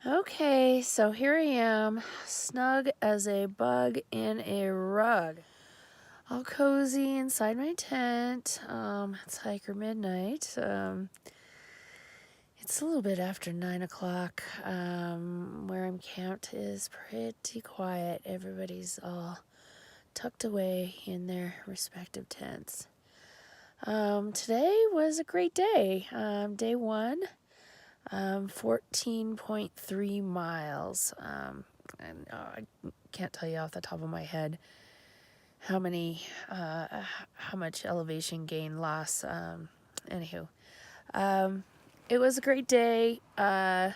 Okay, so here I am, snug as a bug in a rug. All cozy inside my tent. It's hiker midnight. It's a little bit after 9 o'clock. Where I'm camped is pretty quiet. Everybody's all tucked away in their respective tents. Today was a great day. Day one. 14.3 miles. And I can't tell you off the top of my head how much elevation gain loss. Anywho, it was a great day. I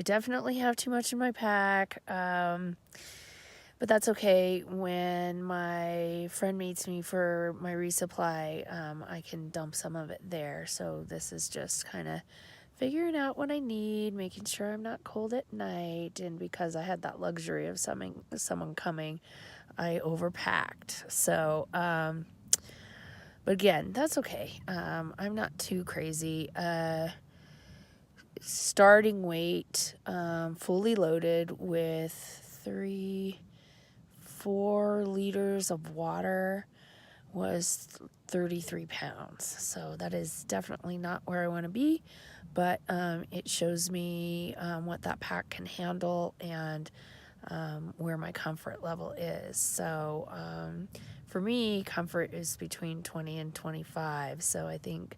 definitely have too much in my pack. But that's okay. When my friend meets me for my resupply, I can dump some of it there. So this is just kind of figuring out what I need, making sure I'm not cold at night. And because I had that luxury of someone coming, I overpacked. So, but again, that's okay. I'm not too crazy. Starting weight, fully loaded with 4 liters of water was 33 pounds. So that is definitely not where I want to be, but it shows me what that pack can handle and where my comfort level is. So for me, comfort is between 20 and 25. So I think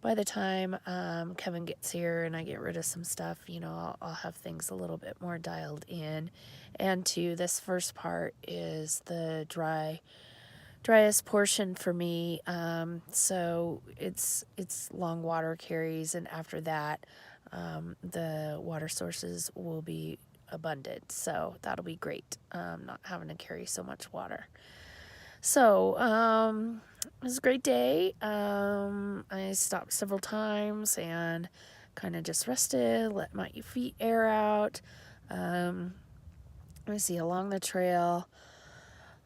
by the time Kevin gets here and I get rid of some stuff, I'll have things a little bit more dialed in. And two, this first part is the driest portion for me. So it's long water carries, and after that, the water sources will be abundant. So that'll be great. Not having to carry so much water. So it was a great day. I stopped several times and kind of just rested, let my feet air out. Let me see, along the trail.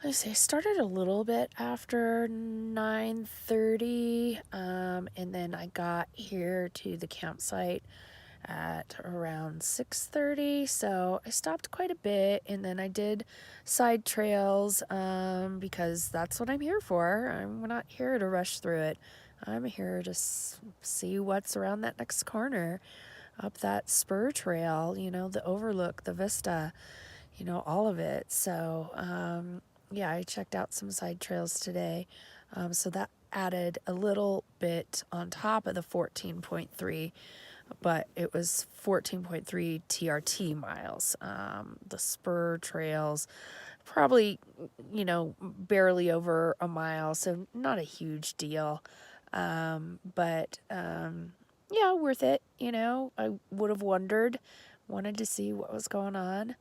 I started a little bit after 9:30, and then I got here to the campsite at around 6:30. So I stopped quite a bit, and then I did side trails because that's what I'm here for. I'm not here to rush through it. I'm here to see what's around that next corner, up that spur trail, the overlook, the vista, all of it. So yeah, I checked out some side trails today. So that added a little bit on top of the 14.3, but it was 14.3 TRT miles. The spur trails, probably, barely over a mile, so not a huge deal. But yeah, worth it. I would have wanted to see what was going on.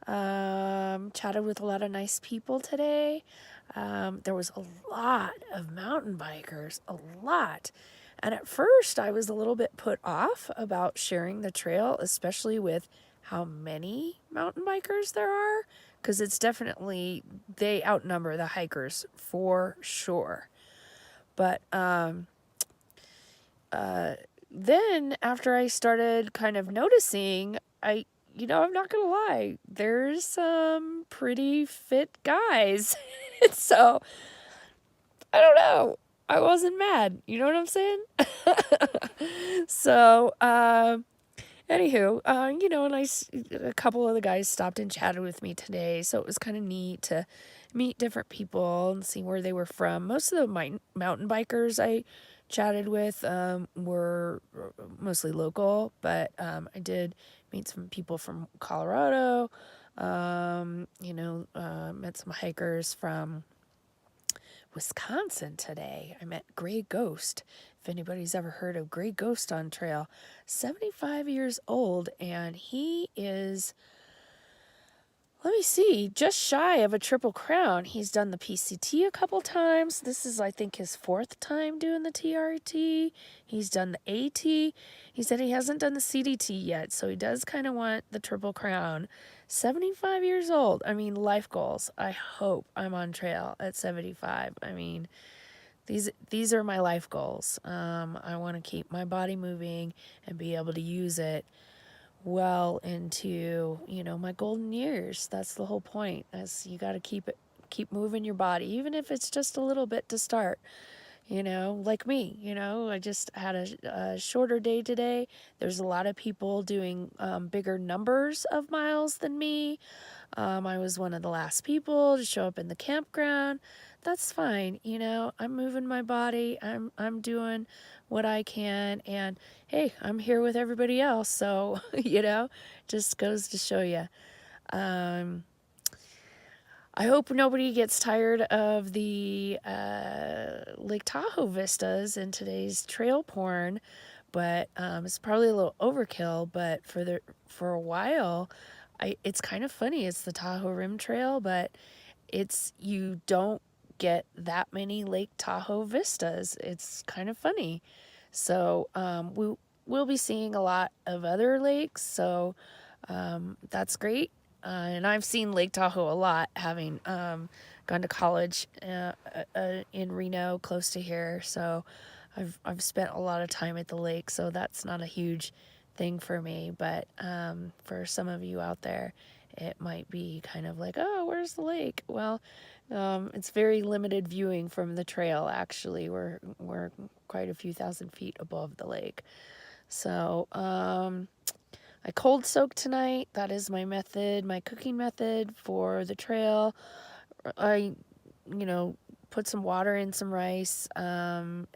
Chatted with a lot of nice people today. There was a lot of mountain bikers, a lot. And at first I was a little bit put off about sharing the trail, especially with how many mountain bikers there are, because it's definitely, they outnumber the hikers for sure. But then after I started kind of noticing, I'm not gonna lie, there's some pretty fit guys. So I don't know. I wasn't mad. You know what I'm saying? So, anywho, and a couple of the guys stopped and chatted with me today. So it was kind of neat to meet different people and see where they were from. Most of the mountain bikers I chatted with were mostly local, but I did meet some people from Colorado. Met some hikers from Wisconsin today. I met Gray Ghost. If anybody's ever heard of Gray Ghost on trail, 75 years old, and he is, let me see, just shy of a Triple Crown. He's done the PCT a couple times. This is, I think, his 4th time doing the TRT. He's done the AT. He said he hasn't done the CDT yet, so he does kind of want the Triple Crown. 75 years old. I mean, life goals. I hope I'm on trail at 75. I mean, these are my life goals. I want to keep my body moving and be able to use it well into, my golden years. That's the whole point. As you got to keep moving your body, even if it's just a little bit to start. Like me, I just had a shorter day today. There's a lot of people doing bigger numbers of miles than me. I was one of the last people to show up in the campground. That's fine. I'm moving my body. I'm doing what I can. And hey, I'm here with everybody else. So, just goes to show you. I hope nobody gets tired of the Lake Tahoe vistas in today's trail porn, but it's probably a little overkill. But for a while, it's kind of funny. It's the Tahoe Rim Trail, but you don't get that many Lake Tahoe vistas. It's kind of funny. So we'll be seeing a lot of other lakes. So that's great. And I've seen Lake Tahoe a lot, having gone to college in Reno, close to here. So I've spent a lot of time at the lake, so that's not a huge thing for me. But for some of you out there, it might be kind of like, oh, where's the lake? Well, it's very limited viewing from the trail. Actually, we're quite a few thousand feet above the lake. So I cold soaked tonight. That is my cooking method for the trail. I, put some water in some rice when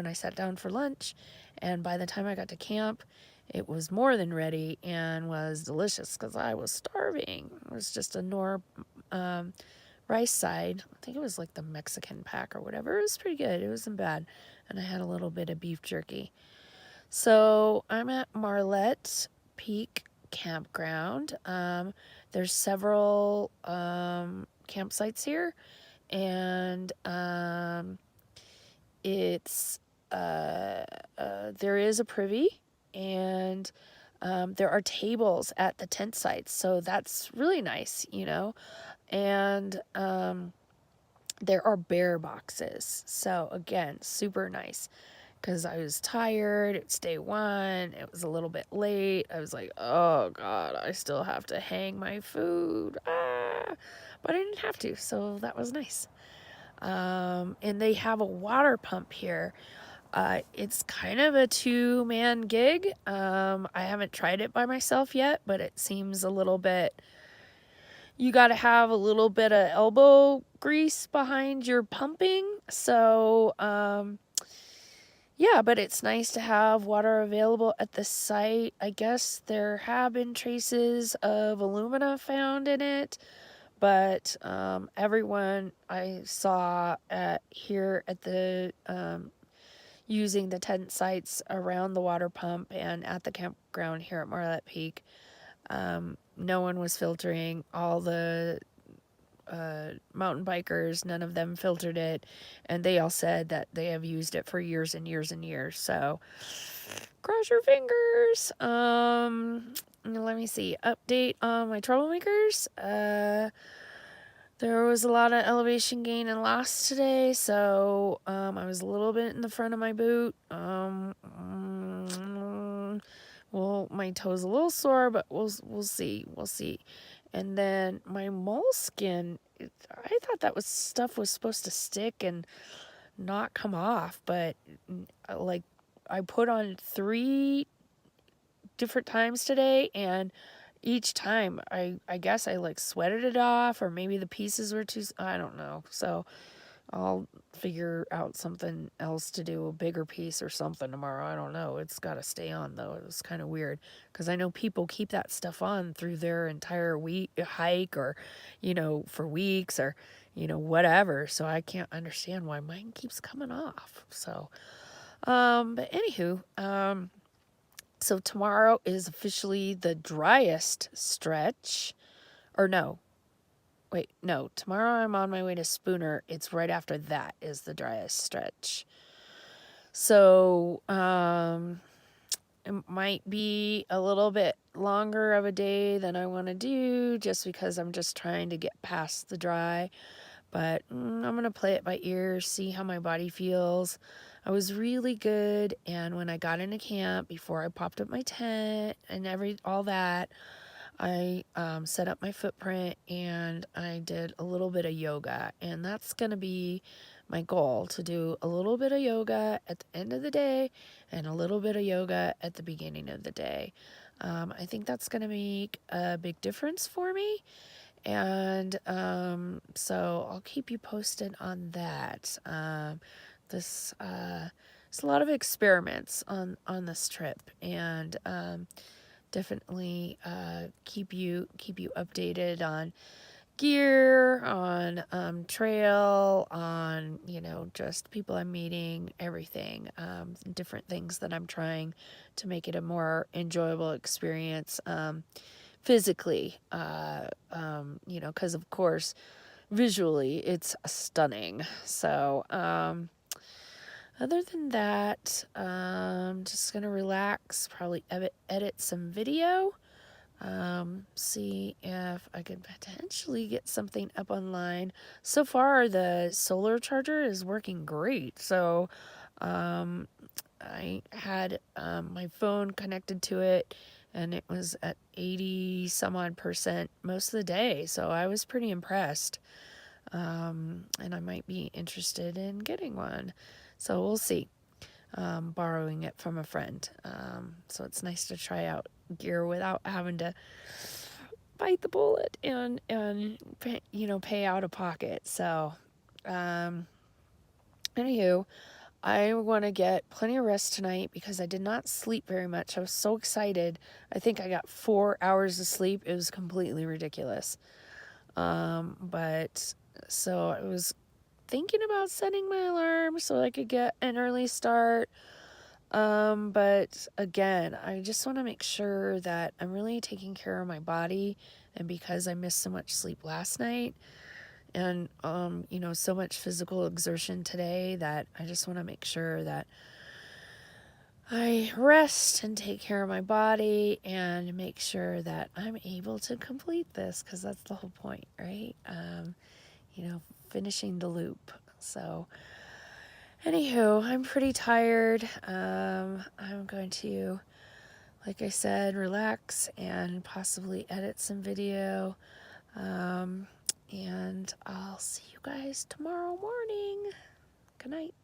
I sat down for lunch, and by the time I got to camp, it was more than ready and was delicious because I was starving. It was just a rice side. I think it was like the Mexican pack or whatever. It was pretty good. It wasn't bad, and I had a little bit of beef jerky. So I'm at Marlette Peak Campground. There's several campsites here, and it's there is a privy, and there are tables at the tent sites, so that's really nice, and there are bear boxes, so again, super nice. Because I was tired. It's day one. It was a little bit late. I was like, oh, God, I still have to hang my food. But I didn't have to, so that was nice. And they have a water pump here. It's kind of a two-man gig. I haven't tried it by myself yet, but it seems a little bit... You got to have a little bit of elbow grease behind your pumping. So, yeah, but it's nice to have water available at the site. I guess there have been traces of alumina found in it, but everyone I saw here at the using the tent sites around the water pump and at the campground here at Marlette Peak, no one was filtering. All the mountain bikers, none of them filtered it, and they all said that they have used it for years and years and years. So cross your fingers. Let me see. Update on my troublemakers. There was a lot of elevation gain and loss today, so I was a little bit in the front of my boot. Well, my toe's a little sore, but we'll see. We'll see. And then my moleskin, I thought that stuff was supposed to stick and not come off, but like I put on 3 different times today, and each time I guess I like sweated it off, or maybe the pieces were too, I don't know. So I'll figure out something else to do, a bigger piece or something tomorrow. I don't know. It's got to stay on, though. It was kind of weird because I know people keep that stuff on through their entire week hike, or, for weeks, or, whatever. So I can't understand why mine keeps coming off. So, but anywho, so tomorrow is officially the driest stretch, or no. Wait, no, tomorrow I'm on my way to Spooner. It's right after that is the driest stretch. So, it might be a little bit longer of a day than I want to do, just because I'm just trying to get past the dry. But I'm going to play it by ear, see how my body feels. I was really good. And when I got into camp, before I popped up my tent and all that, I set up my footprint and I did a little bit of yoga. And that's going to be my goal, to do a little bit of yoga at the end of the day and a little bit of yoga at the beginning of the day. I think that's going to make a big difference for me. And so I'll keep you posted on that. There's a lot of experiments on this trip, and definitely keep you updated on gear, on trail, on just people I'm meeting, everything, different things that I'm trying to make it a more enjoyable experience. Physically, because of course, visually it's stunning. So, other than that, just gonna relax, probably edit some video, see if I could potentially get something up online. So far, the solar charger is working great. So, I had my phone connected to it, and it was at 80 some odd percent most of the day. So I was pretty impressed. And I might be interested in getting one. So we'll see. Borrowing it from a friend. So it's nice to try out gear without having to bite the bullet and pay out of pocket. So, anywho, I want to get plenty of rest tonight because I did not sleep very much. I was so excited. I think I got 4 hours of sleep. It was completely ridiculous. But so I was thinking about setting my alarm so I could get an early start. But again, I just want to make sure that I'm really taking care of my body. And because I missed so much sleep last night, and so much physical exertion today, that I just want to make sure that I rest and take care of my body and make sure that I'm able to complete this, because that's the whole point, right? Finishing the loop. So anywho, I'm pretty tired. I'm going to, like I said, relax and possibly edit some video. And I'll see you guys tomorrow morning. Good night.